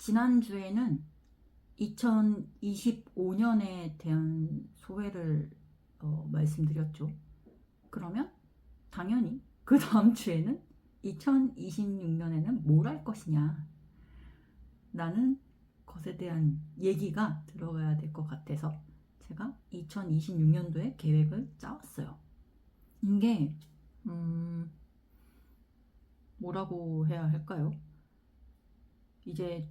지난주에는 2025년에 대한 소회를 말씀드렸죠. 그러면 당연히 그 다음 주에는 2026년에는 뭘 할 것이냐 라는 것에 대한 얘기가 들어가야 될 것 같아서 제가 2026년도에 계획을 짜왔어요. 이게 뭐라고 해야 할까요? 이제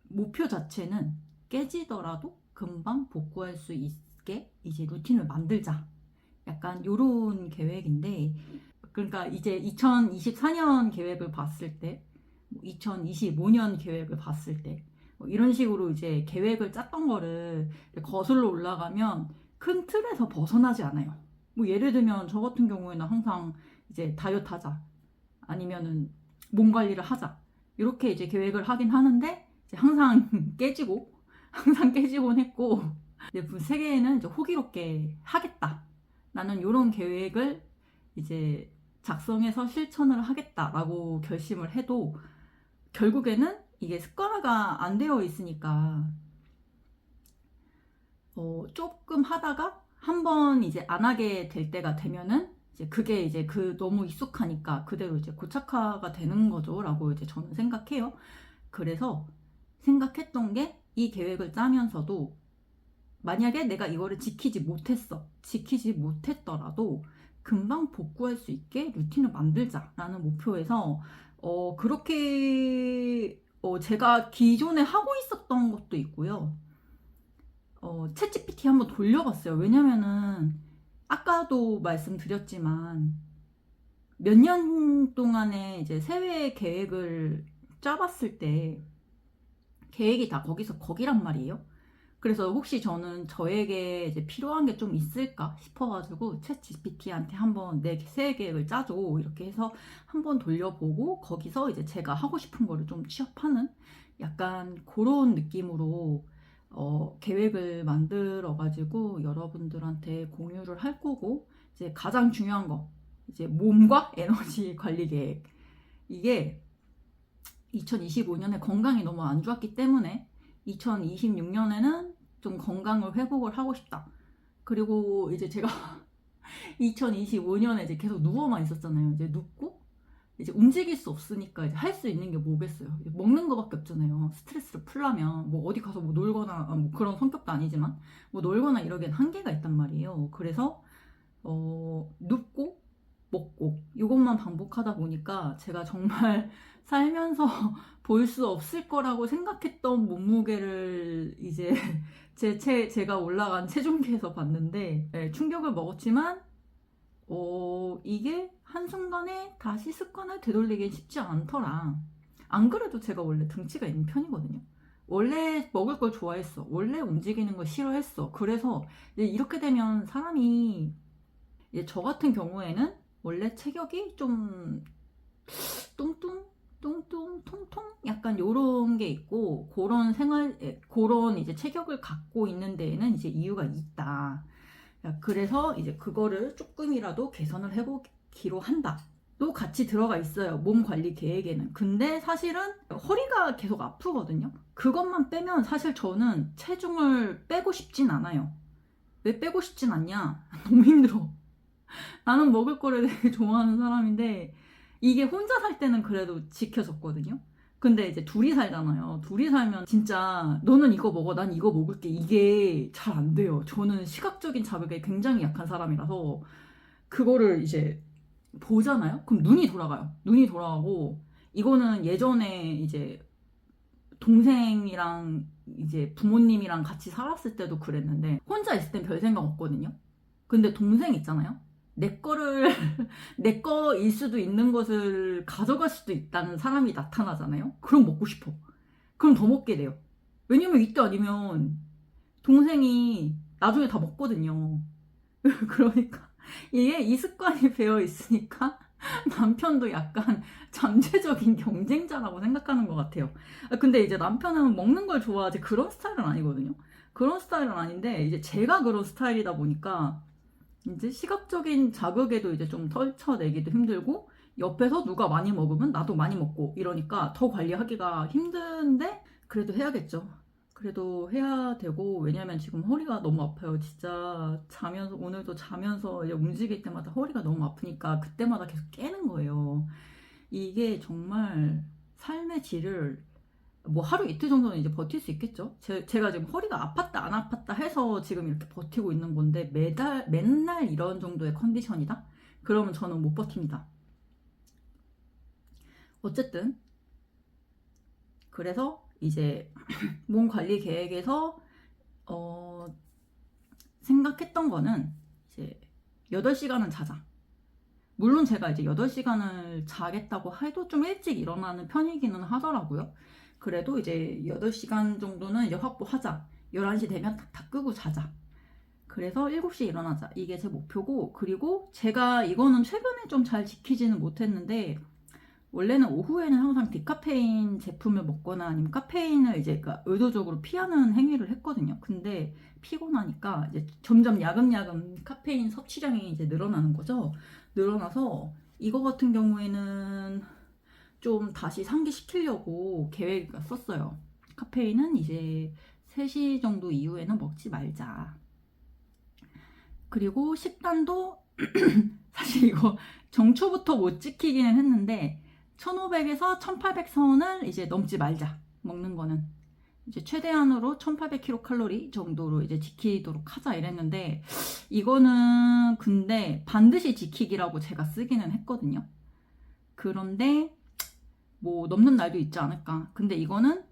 목표 자체는 깨지더라도 금방 복구할 수 있게 이제 루틴을 만들자, 약간 요런 계획인데, 그러니까 이제 2024년 계획을 봤을 때, 2025년 계획을 봤을 때 이런 식으로 이제 계획을 짰던 거를 거슬러 올라가면 큰 틀에서 벗어나지 않아요. 뭐 예를 들면 저 같은 경우에는 항상 이제 다이어트 하자, 아니면은 몸 관리를 하자, 이렇게 이제 계획을 하긴 하는데 이제 항상 깨지고 항상 깨지곤 했고, 이제 세계에는 이제 호기롭게 하겠다 나는 이런 계획을 이제 작성해서 실천을 하겠다라고 결심을 해도 결국에는 이게 습관화가 안 되어 있으니까 조금 하다가 한번 이제 안 하게 될 때가 되면은 이제 그게 이제 너무 익숙하니까 그대로 이제 고착화가 되는 거죠라고 이제 저는 생각해요. 그래서 생각했던 게, 이 계획을 짜면서도 만약에 내가 이거를 지키지 못했더라도 금방 복구할 수 있게 루틴을 만들자라는 목표에서 그렇게 제가 기존에 하고 있었던 것도 있고요. 챗GPT 한번 돌려봤어요. 왜냐면은 아까도 말씀드렸지만 몇 년 동안의 이제 세외 계획을 짜봤을 때 계획이 다 거기란 말이에요. 그래서 혹시 저는 저에게 이제 필요한 게 좀 있을까 싶어가지고 챗 GPT한테 한번 내 세외 계획을 짜줘 이렇게 해서 한번 돌려보고 거기서 이제 제가 하고 싶은 거를 좀 취합하는 약간 그런 느낌으로 계획을 만들어가지고 여러분들한테 공유를 할 거고, 이제 가장 중요한 거, 이제 몸과 에너지 관리 계획. 이게 2025년에 건강이 너무 안 좋았기 때문에 2026년에는 좀 건강을 회복을 하고 싶다. 그리고 이제 제가 2025년에 이제 계속 누워만 있었잖아요. 이제 눕고 이제 움직일 수 없으니까 이제 할 수 있는 게 뭐겠어요. 먹는 거밖에 없잖아요. 스트레스를 풀려면 뭐 어디 가서 뭐 놀거나, 뭐 그런 성격도 아니지만 뭐 놀거나 이러기엔 한계가 있단 말이에요. 그래서 눕고 먹고 이것만 반복하다 보니까 제가 정말 살면서 볼 수 없을 거라고 생각했던 몸무게를 이제 제가 올라간 체중계에서 봤는데, 충격을 먹었지만 이게 한순간에 다시 습관을 되돌리긴 쉽지 않더라. 안 그래도 제가 원래 등치가 있는 편이거든요. 원래 먹을 걸 좋아했어. 원래 움직이는 걸 싫어했어. 그래서 이렇게 되면 사람이, 저 같은 경우에는 원래 체격이 좀 뚱뚱 통통 약간 요런 게 있고, 그런 이제 체격을 갖고 있는 데에는 이제 이유가 있다. 그래서 이제 그거를 조금이라도 개선을 해보기로 한다 또 같이 들어가 있어요, 몸 관리 계획에는. 근데 사실은 허리가 계속 아프거든요. 그것만 빼면 사실 저는 체중을 빼고 싶진 않아요. 왜 빼고 싶진 않냐? 너무 힘들어. 나는 먹을 거를 되게 좋아하는 사람인데 이게 혼자 살 때는 그래도 지켜졌거든요. 근데 이제 둘이 살잖아요. 둘이 살면 진짜 너는 이거 먹어, 난 이거 먹을게, 이게 잘 안 돼요. 저는 시각적인 자극에 굉장히 약한 사람이라서 그거를 이제 보잖아요? 그럼 눈이 돌아가요. 눈이 돌아가고, 이거는 예전에 이제 동생이랑 이제 부모님이랑 같이 살았을 때도 그랬는데 혼자 있을 땐 별 생각 없거든요. 근데 동생 있잖아요? 내 거를 내 거일 수도 있는 것을 가져갈 수도 있다는 사람이 나타나잖아요. 그럼 먹고 싶어. 그럼 더 먹게 돼요. 왜냐면 이때 아니면 동생이 나중에 다 먹거든요. 그러니까 이게 이 습관이 배어 있으니까 남편도 약간 잠재적인 경쟁자라고 생각하는 것 같아요. 근데 이제 남편은 먹는 걸 좋아하지 그런 스타일은 아니거든요. 그런 스타일은 아닌데 이제 제가 그런 스타일이다 보니까 이제 시각적인 자극에도 이제 좀 떨쳐내기도 힘들고, 옆에서 누가 많이 먹으면 나도 많이 먹고 이러니까 더 관리하기가 힘든데, 그래도 해야겠죠. 그래도 해야 되고, 왜냐면 지금 허리가 너무 아파요. 진짜 자면서, 오늘도 자면서 이제 움직일 때마다 허리가 너무 아프니까 그때마다 계속 깨는 거예요. 이게 정말 삶의 질을 뭐 하루 이틀 정도는 이제 버틸 수 있겠죠. 제가 지금 허리가 아팠다 안 아팠다 해서 지금 이렇게 버티고 있는 건데, 맨날 이런 정도의 컨디션이다? 그러면 저는 못 버팁니다. 어쨌든 그래서 이제 몸 관리 계획에서 생각했던 거는 이제 8시간은 자자. 물론 제가 이제 8시간을 자겠다고 해도 좀 일찍 일어나는 편이기는 하더라고요. 그래도 이제 8시간 정도는 이제 확보하자. 11시 되면 다 끄고 자자. 그래서 7시에 일어나자. 이게 제 목표고, 그리고 제가 이거는 최근에 좀 잘 지키지는 못했는데, 원래는 오후에는 항상 디카페인 제품을 먹거나 아니면 카페인을 이제 그러니까 의도적으로 피하는 행위를 했거든요. 근데 피곤하니까 이제 점점 야금야금 카페인 섭취량이 이제 늘어나는 거죠. 늘어나서 이거 같은 경우에는 좀 다시 상기시키려고 계획을 썼어요. 카페인은 이제 3시 정도 이후에는 먹지 말자. 그리고 식단도 사실 이거 정초부터 못 지키기는 했는데 1500에서 1800선을 이제 넘지 말자. 먹는 거는 이제 최대한으로 1800kcal 정도로 이제 지키도록 하자 이랬는데, 이거는 근데 반드시 지키기라고 제가 쓰기는 했거든요. 그런데 뭐 넘는 날도 있지 않을까. 근데 이거는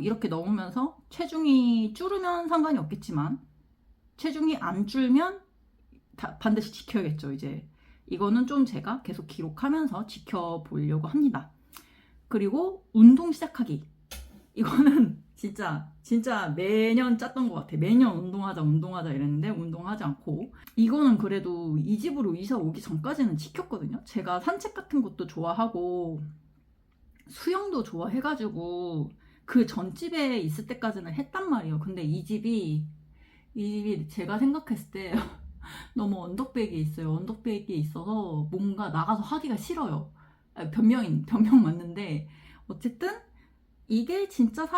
이렇게 넘으면서 체중이 줄으면 상관이 없겠지만 체중이 안 줄면 반드시 지켜야겠죠. 이제 이거는 좀 제가 계속 기록하면서 지켜보려고 합니다. 그리고 운동 시작하기. 이거는 진짜 매년 짰던 것 같아. 매년 운동하자 이랬는데 운동하지 않고, 이거는 그래도 이 집으로 이사 오기 전까지는 지켰거든요. 제가 산책 같은 것도 좋아하고 수영도 좋아해가지고 그 전집에 있을 때까지는 했단 말이에요. 근데 이 집이 제가 생각했을 때 너무 언덕배기에 있어요. 언덕배기에 있어서 뭔가 나가서 하기가 싫어요. 변명 맞는데, 어쨌든 이게 진짜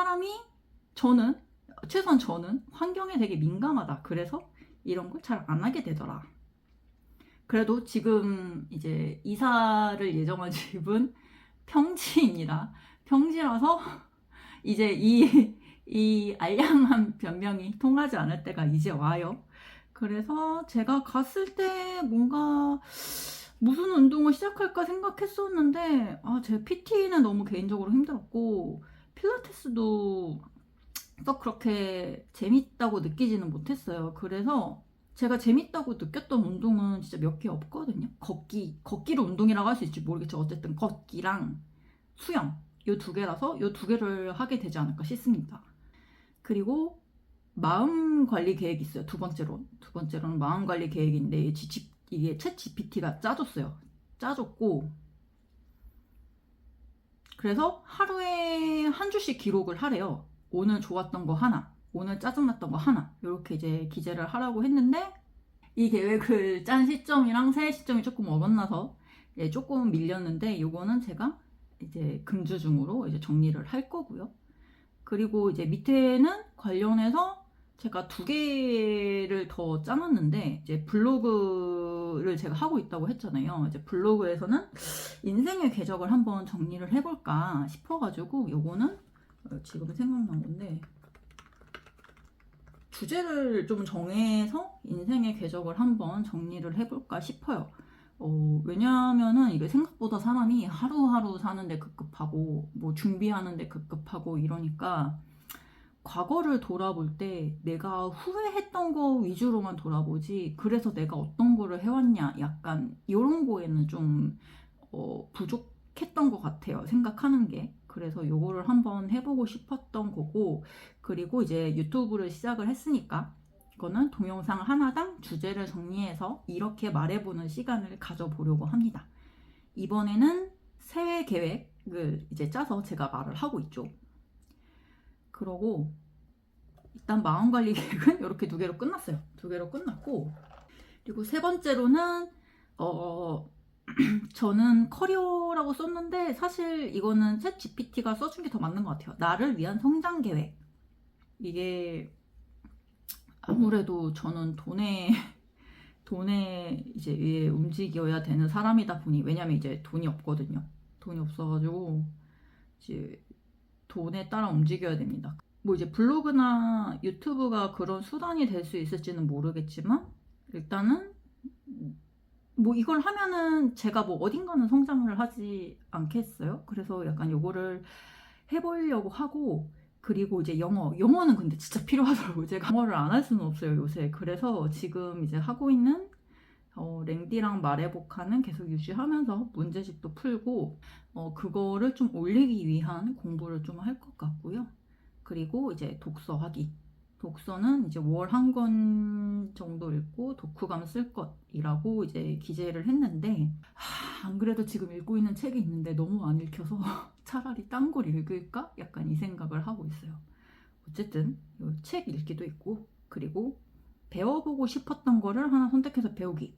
최소한 저는 환경에 되게 민감하다. 그래서 이런 걸 잘 안 하게 되더라. 그래도 지금 이제 이사를 예정한 집은 평지입니다. 평지라서 이제 이 알량한 변명이 통하지 않을 때가 이제 와요. 그래서 제가 갔을 때 뭔가 무슨 운동을 시작할까 생각했었는데, 제 PT는 너무 개인적으로 힘들었고 필라테스도 썩 그렇게 재밌다고 느끼지는 못했어요. 그래서 제가 재밌다고 느꼈던 운동은 진짜 몇 개 없거든요. 걷기를 운동이라고 할 수 있을지 모르겠죠. 어쨌든 걷기랑 수영, 이 2개라서 이 2개를 하게 되지 않을까 싶습니다. 그리고 마음 관리 계획이 있어요. 두 번째로는 마음 관리 계획인데, 이게 챗 GPT가 짜줬고, 그래서 하루에 한 줄씩 기록을 하래요. 오늘 좋았던 거 하나, 오늘 짜증났던 거 하나, 이렇게 이제 기재를 하라고 했는데, 이 계획을 짠 시점이랑 새 시점이 조금 어긋나서 조금 밀렸는데, 이거는 제가 이제 금주중으로 이제 정리를 할 거고요. 그리고 이제 밑에는 관련해서 제가 2개를 더 짜놨는데, 이제 블로그를 제가 하고 있다고 했잖아요. 이제 블로그에서는 인생의 궤적을 한번 정리를 해볼까 싶어가지고, 요거는 지금 생각난 건데, 주제를 좀 정해서 인생의 궤적을 한번 정리를 해볼까 싶어요. 왜냐면은 이게 생각보다 사람이 하루하루 사는데 급급하고 뭐 준비하는데 급급하고 이러니까, 과거를 돌아볼 때 내가 후회했던 거 위주로만 돌아보지, 그래서 내가 어떤 거를 해왔냐, 약간 이런 거에는 좀 부족했던 것 같아요. 생각하는 게. 그래서 요거를 한번 해보고 싶었던 거고, 그리고 이제 유튜브를 시작을 했으니까 이거는 동영상 하나당 주제를 정리해서 이렇게 말해보는 시간을 가져보려고 합니다. 이번에는 새해 계획을 이제 짜서 제가 말을 하고 있죠. 그러고 일단 마음관리 계획은 이렇게 2개로 끝났어요. 2개로 끝났고, 그리고 세 번째로는 저는 커리어라고 썼는데 사실 이거는 챗 GPT가 써준 게 더 맞는 것 같아요. 나를 위한 성장 계획. 이게 아무래도 저는 돈에 이제 위에 움직여야 되는 사람이다 보니, 왜냐면 이제 돈이 없거든요. 돈이 없어가지고 이제 돈에 따라 움직여야 됩니다. 뭐 이제 블로그나 유튜브가 그런 수단이 될 수 있을지는 모르겠지만, 일단은 뭐 이걸 하면은 제가 뭐 어딘가는 성장을 하지 않겠어요? 그래서 약간 요거를 해보려고 하고, 그리고 이제 영어는 근데 진짜 필요하더라고요. 제가 영어를 안 할 수는 없어요, 요새. 그래서 지금 이제 하고 있는 랭디랑 말해보카는 계속 유지하면서 문제집도 풀고, 그거를 좀 올리기 위한 공부를 좀 할 것 같고요. 그리고 이제 독서하기. 독서는 이제 월 한 권 정도 읽고 독후감 쓸 것이라고 이제 기재를 했는데, 안 그래도 지금 읽고 있는 책이 있는데 너무 안 읽혀서 차라리 딴 걸 읽을까? 약간 이 생각을 하고 있어요. 어쨌든 책 읽기도 있고, 그리고 배워보고 싶었던 거를 하나 선택해서 배우기.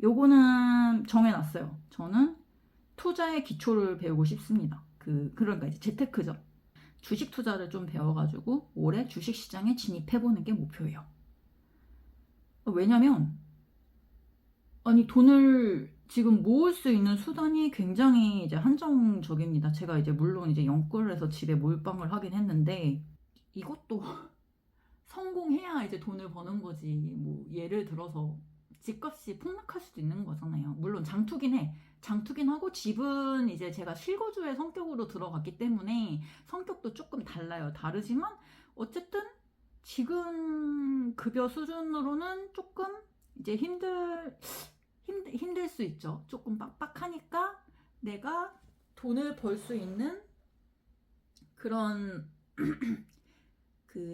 요거는 정해놨어요. 저는 투자의 기초를 배우고 싶습니다. 그러니까 이제 재테크죠. 주식 투자를 좀 배워가지고 올해 주식 시장에 진입해보는 게 목표예요. 왜냐면 아니 돈을 지금 모을 수 있는 수단이 굉장히 이제 한정적입니다. 제가 이제 물론 이제 영끌을 해서 집에 몰빵을 하긴 했는데, 이것도 성공해야 이제 돈을 버는 거지. 뭐 예를 들어서 집값이 폭락할 수도 있는 거잖아요. 물론 장투긴 해. 장투긴 하고, 집은 이제 제가 실거주의 성격으로 들어갔기 때문에 성격도 조금 달라요. 다르지만 어쨌든 지금 급여 수준으로는 조금 이제 힘들 수 있죠. 조금 빡빡하니까 내가 돈을 벌 수 있는 그런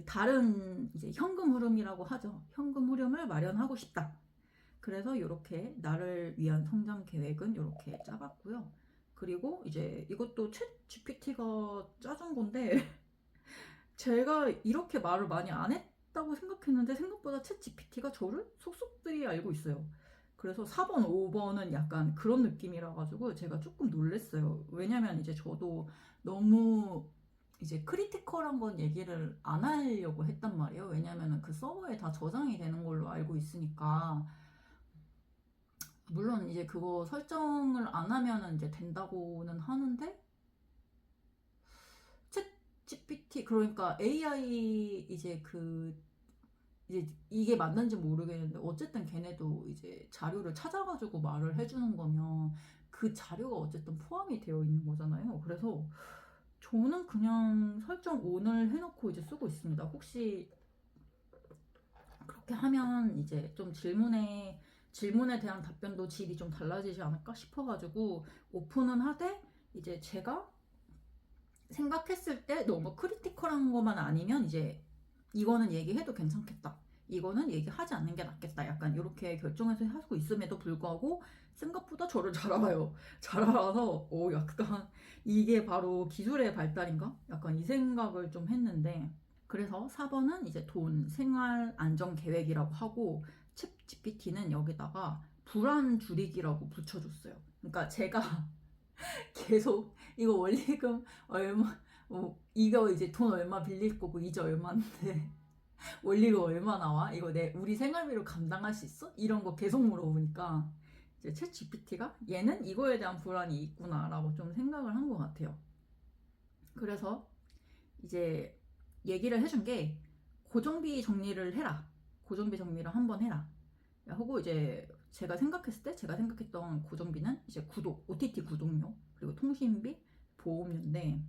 다른 이제 현금 흐름이라고 하죠. 현금 흐름을 마련하고 싶다. 그래서 이렇게 나를 위한 성장 계획은 이렇게 짜봤고요. 그리고 이제 이것도 챗 GPT가 짜준 건데 제가 이렇게 말을 많이 안 했다고 생각했는데 생각보다 챗 GPT가 저를 속속들이 알고 있어요. 그래서 4번, 5번은 약간 그런 느낌이라 가지고 제가 조금 놀랐어요. 왜냐면 이제 저도 너무 이제 크리티컬한 건 얘기를 안 하려고 했단 말이에요. 왜냐면은 그 서버에 다 저장이 되는 걸로 알고 있으니까. 물론 이제 그거 설정을 안 하면은 이제 된다고는 하는데, 챗 GPT, 그러니까 AI 이제 이게 맞는지 모르겠는데, 어쨌든 걔네도 이제 자료를 찾아가지고 말을 해주는 거면 그 자료가 어쨌든 포함이 되어 있는 거잖아요. 그래서 저는 그냥 설정 ON을 해놓고 이제 쓰고 있습니다. 혹시 그렇게 하면 이제 좀 질문에 대한 답변도 질이 좀 달라지지 않을까 싶어가지고 오픈은 하되, 이제 제가 생각했을 때 너무 크리티컬한 것만 아니면 이제 이거는 얘기해도 괜찮겠다, 이거는 얘기하지 않는 게 낫겠다, 약간 이렇게 결정해서 하고 있음에도 불구하고 생각보다 저를 잘 알아요. 잘 알아서 약간 이게 바로 기술의 발달인가? 약간 이 생각을 좀 했는데, 그래서 4번은 이제 돈, 생활 안정 계획이라고 하고, 챗 GPT는 여기다가 불안 줄이기라고 붙여줬어요. 그러니까 제가 계속 이거 원리금 얼마, 이거 이제 돈 얼마 빌릴 거고 이자 얼마인데 원리금 얼마 나와? 이거 우리 생활비로 감당할 수 있어? 이런 거 계속 물어보니까 이제 챗 GPT가 얘는 이거에 대한 불안이 있구나라고 좀 생각을 한 것 같아요. 그래서 이제 얘기를 해준 게, 고정비 정리를 해라. 고정비 정리를 한번 해라. 하고 이제 제가 생각했던 고정비는 이제 OTT 구독료, 그리고 통신비, 보험료인데,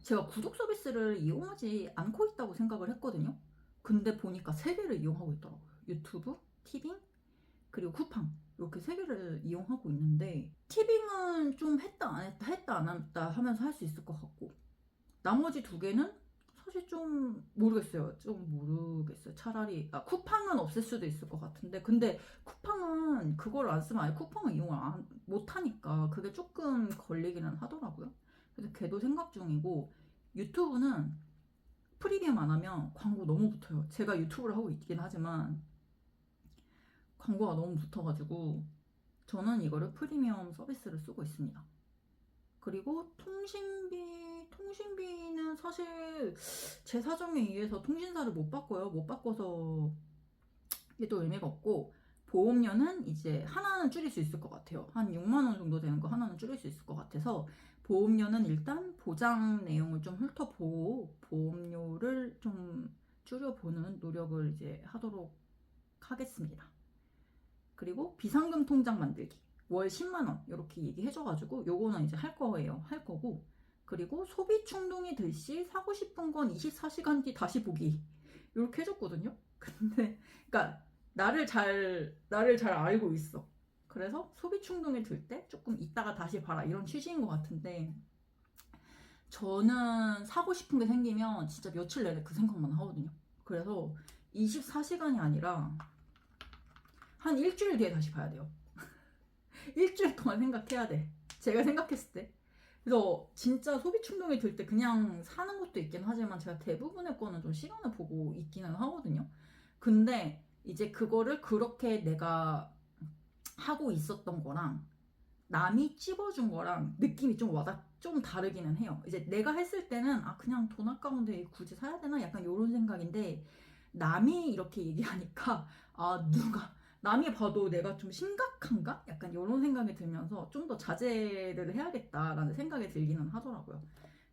제가 구독 서비스를 이용하지 않고 있다고 생각을 했거든요. 근데 보니까 3개를 이용하고 있더라고요. 유튜브, 티빙, 그리고 쿠팡. 이렇게 3개를 이용하고 있는데, 티빙은 좀 했다 안 했다 하면서 할 수 있을 것 같고, 나머지 2개는 사실 좀 모르겠어요. 차라리 쿠팡은 없앨 수도 있을 것 같은데, 근데 쿠팡은 그걸 안 쓰면 아예 쿠팡을 이용을 못 하니까 그게 조금 걸리기는 하더라고요. 그래서 걔도 생각 중이고, 유튜브는 프리미엄 안 하면 광고 너무 붙어요. 제가 유튜브를 하고 있긴 하지만 광고가 너무 붙어가지고 저는 이거를 프리미엄 서비스를 쓰고 있습니다. 그리고 통신비는 사실 제 사정에 의해서 통신사를 못 바꿔요. 못 바꿔서 이게 또 의미가 없고, 보험료는 이제 하나는 줄일 수 있을 것 같아요. 한 6만 원 정도 되는 거 하나는 줄일 수 있을 것 같아서 보험료는 일단 보장 내용을 좀 훑어보고 보험료를 좀 줄여보는 노력을 이제 하도록 하겠습니다. 그리고 비상금 통장 만들기 월 10만 원 이렇게 얘기해줘가지고 요거는 이제 할 거예요. 할 거고, 그리고 소비 충동이 들 시 사고 싶은 건 24시간 뒤 다시 보기 이렇게 해줬거든요. 근데 그러니까 나를 잘 알고 있어. 그래서 소비 충동이 들 때 조금 이따가 다시 봐라 이런 취지인 것 같은데, 저는 사고 싶은 게 생기면 진짜 며칠 내내 그 생각만 하거든요. 그래서 24시간이 아니라 한 일주일 뒤에 다시 봐야 돼요. 일주일 동안 생각해야 돼. 제가 생각했을 때. 그래서 진짜 소비 충동이 들 때 그냥 사는 것도 있긴 하지만 제가 대부분의 거는 좀 시간을 보고 있기는 하거든요. 근데 이제 그거를 그렇게 내가 하고 있었던 거랑 남이 찝어준 거랑 느낌이 좀 다르기는 해요. 이제 내가 했을 때는 그냥 돈 아까운데 굳이 사야 되나? 약간 이런 생각인데, 남이 이렇게 얘기하니까 남이 봐도 내가 좀 심각한가? 약간 이런 생각이 들면서 좀 더 자제를 해야겠다라는 생각이 들기는 하더라고요.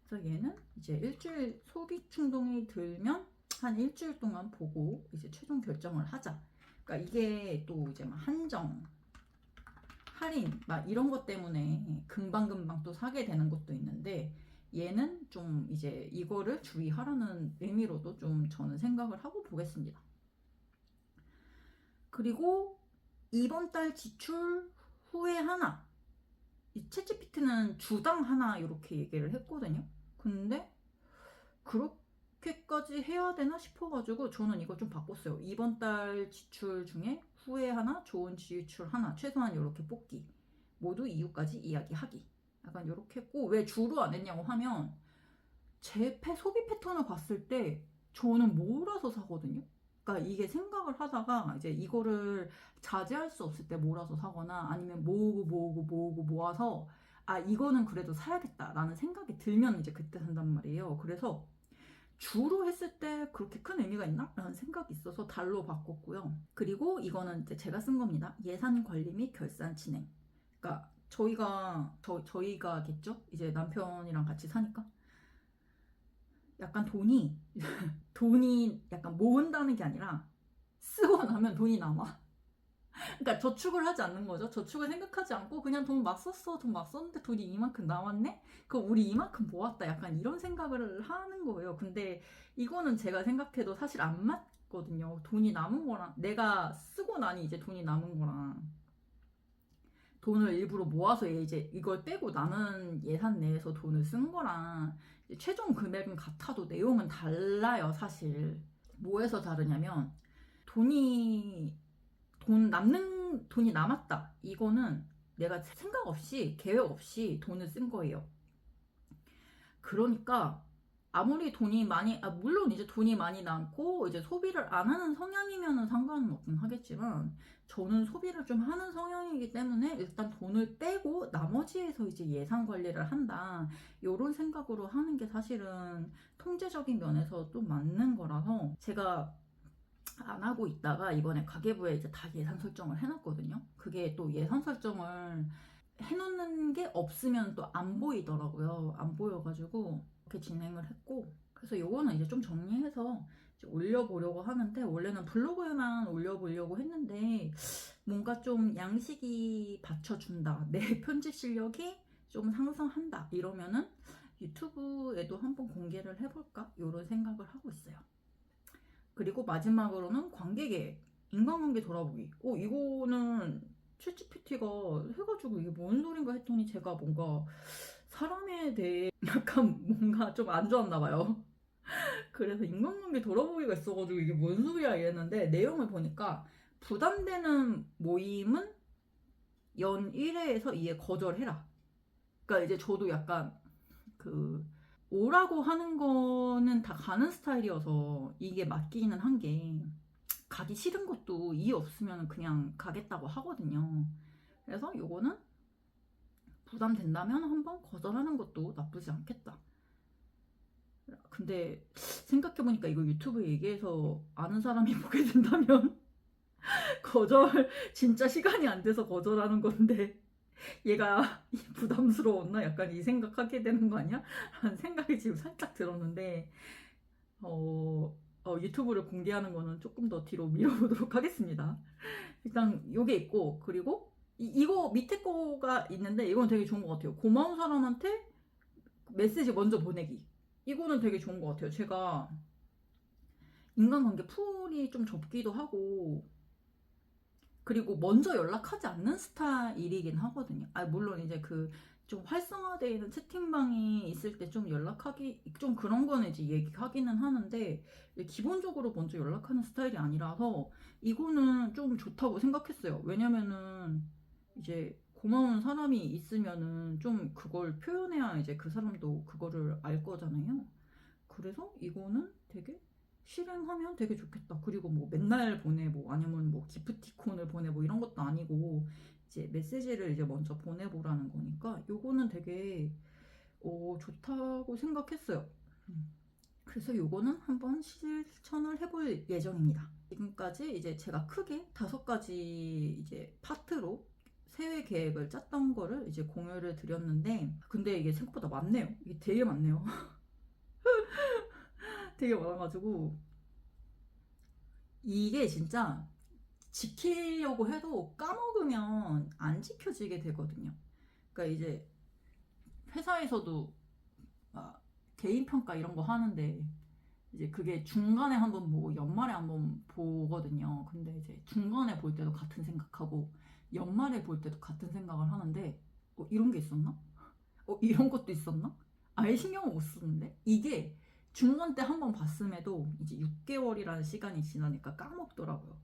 그래서 얘는 이제 일주일 소비 충동이 들면 한 일주일 동안 보고 이제 최종 결정을 하자. 그러니까 이게 또 이제 막 한정, 할인 막 이런 것 때문에 금방금방 또 사게 되는 것도 있는데, 얘는 좀 이제 이거를 주의하라는 의미로도 좀 저는 생각을 하고 보겠습니다. 그리고 이번 달 지출 후에 하나, 이 챗GPT는 주당 하나 이렇게 얘기를 했거든요. 근데 그렇게까지 해야 되나 싶어가지고 저는 이거 좀 바꿨어요. 이번 달 지출 중에 후에 하나, 좋은 지출 하나, 최소한 이렇게 뽑기, 모두 이유까지 이야기하기, 약간 이렇게 했고, 왜 주로 안 했냐고 하면 제 소비 패턴을 봤을 때 저는 몰아서 사거든요. 그러니까 이게 생각을 하다가 이제 이거를 자제할 수 없을 때 몰아서 사거나 아니면 모으고 모아서 이거는 그래도 사야겠다라는 생각이 들면 이제 그때 산단 말이에요. 그래서 주로 했을 때 그렇게 큰 의미가 있나? 라는 생각이 있어서 달로 바꿨고요. 그리고 이거는 이제 제가 쓴 겁니다. 예산 관리 및 결산 진행. 그러니까 저희가겠죠? 이제 남편이랑 같이 사니까 약간 돈이 약간 모은다는 게 아니라 쓰고 나면 돈이 남아. 그러니까 저축을 하지 않는 거죠. 저축을 생각하지 않고 그냥 돈 막 썼어. 돈 막 썼는데 돈이 이만큼 남았네? 그럼 우리 이만큼 모았다. 약간 이런 생각을 하는 거예요. 근데 이거는 제가 생각해도 사실 안 맞거든요. 돈이 남은 거랑 내가 쓰고 나니 이제 돈이 남은 거랑 돈을 일부러 모아서 이제 이걸 빼고 남은 예산 내에서 돈을 쓴 거랑 최종 금액은 같아도 내용은 달라요, 사실. 뭐에서 다르냐면 돈이 남았다. 이거는 내가 생각 없이 계획 없이 돈을 쓴 거예요. 그러니까 아무리 돈이 많이 물론 이제 돈이 많이 남고 이제 소비를 안 하는 성향이면은 상관은 없긴 하겠지만, 저는 소비를 좀 하는 성향이기 때문에 일단 돈을 빼고 나머지에서 이제 예산 관리를 한다, 요런 생각으로 하는 게 사실은 통제적인 면에서 또 맞는 거라서 제가 안 하고 있다가 이번에 가계부에 이제 다 예산 설정을 해놨거든요. 그게 또 예산 설정을 해놓는 게 없으면 또 안 보이더라고요. 안 보여가지고 이렇게 진행을 했고, 그래서 요거는 이제 좀 정리해서 이제 올려보려고 하는데, 원래는 블로그에만 올려보려고 했는데 뭔가 좀 양식이 받쳐준다, 내 편집 실력이 좀 상승한다 이러면은 유튜브에도 한번 공개를 해볼까 이런 생각을 하고 있어요. 그리고 마지막으로는 관계 계획, 인간관계 돌아보기. 이거는 챗GPT가 해가지고 이게 뭔 소린가 했더니 제가 뭔가 사람에 대해 약간 뭔가 좀 안 좋았나 봐요. 그래서 인간관계 돌아보기가 있어가지고 이게 뭔 소리야 이랬는데, 내용을 보니까 부담되는 모임은 연 1회에서 2회 거절해라. 그러니까 이제 저도 약간 오라고 하는 거는 다 가는 스타일이어서 이게 맞기는 한 게, 가기 싫은 것도 이유 없으면 그냥 가겠다고 하거든요. 그래서 요거는 부담된다면 한번 거절하는 것도 나쁘지 않겠다. 근데 생각해보니까 이거 유튜브에 얘기해서 아는 사람이 보게 된다면 거절, 진짜 시간이 안 돼서 거절하는 건데 얘가 부담스러웠나? 약간 이 생각하게 되는 거 아니야? 라는 생각이 지금 살짝 들었는데 유튜브를 공개하는 거는 조금 더 뒤로 미뤄보도록 하겠습니다. 일단 요게 있고, 그리고 이거 밑에 거가 있는데 이건 되게 좋은 것 같아요. 고마운 사람한테 메시지 먼저 보내기. 이거는 되게 좋은 것 같아요. 제가 인간관계 풀이 좀 접기도 하고, 그리고 먼저 연락하지 않는 스타일이긴 하거든요. 물론 이제 그 좀 활성화되어 있는 채팅방이 있을 때 좀 연락하기, 좀 그런 거는 이제 얘기하기는 하는데, 기본적으로 먼저 연락하는 스타일이 아니라서 이거는 좀 좋다고 생각했어요. 왜냐면은 이제 고마운 사람이 있으면은 좀 그걸 표현해야 이제 그 사람도 그거를 알 거잖아요. 그래서 이거는 되게 실행하면 되게 좋겠다. 그리고 뭐 맨날 보내, 뭐 아니면 뭐 기프티콘을 보내, 뭐 이런 것도 아니고 이제 메시지를 이제 먼저 보내보라는 거니까 요거는 되게 좋다고 생각했어요. 그래서 요거는 한번 실천을 해볼 예정입니다. 지금까지 이제 제가 크게 5가지 이제 파트로 새해 계획을 짰던 거를 이제 공유를 드렸는데, 근데 이게 생각보다 많네요. 이게 되게 많네요. 되게 많아가지고 이게 진짜 지키려고 해도 까먹으면 안 지켜지게 되거든요. 그러니까 이제 회사에서도 개인 평가 이런 거 하는데 이제 그게 중간에 한번 보고 연말에 한번 보거든요. 근데 이제 중간에 볼 때도 같은 생각하고 연말에 볼 때도 같은 생각을 하는데 이런 게 있었나? 이런 것도 있었나? 아예 신경을 못 쓰는데 이게 중간 때 한번 봤음에도 이제 6개월이라는 시간이 지나니까 까먹더라고요.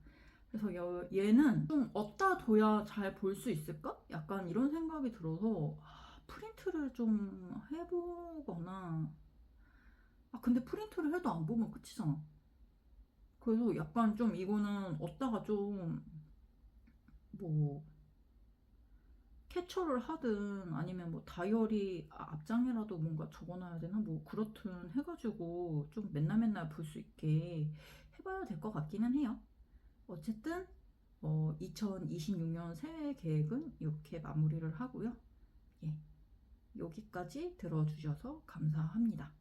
그래서 얘는 좀 어디다 둬야 잘 볼 수 있을까? 약간 이런 생각이 들어서 프린트를 좀 해보거나. 근데 프린트를 해도 안 보면 끝이잖아. 그래서 약간 좀 이거는 어디다가 좀 뭐 캡처를 하든 아니면 뭐 다이어리 앞장이라도 뭔가 적어놔야 되나, 뭐 그렇든 해가지고 좀 맨날 맨날 볼 수 있게 해봐야 될 것 같기는 해요. 어쨌든 2026년 새해 계획은 이렇게 마무리를 하고요. 예, 여기까지 들어주셔서 감사합니다.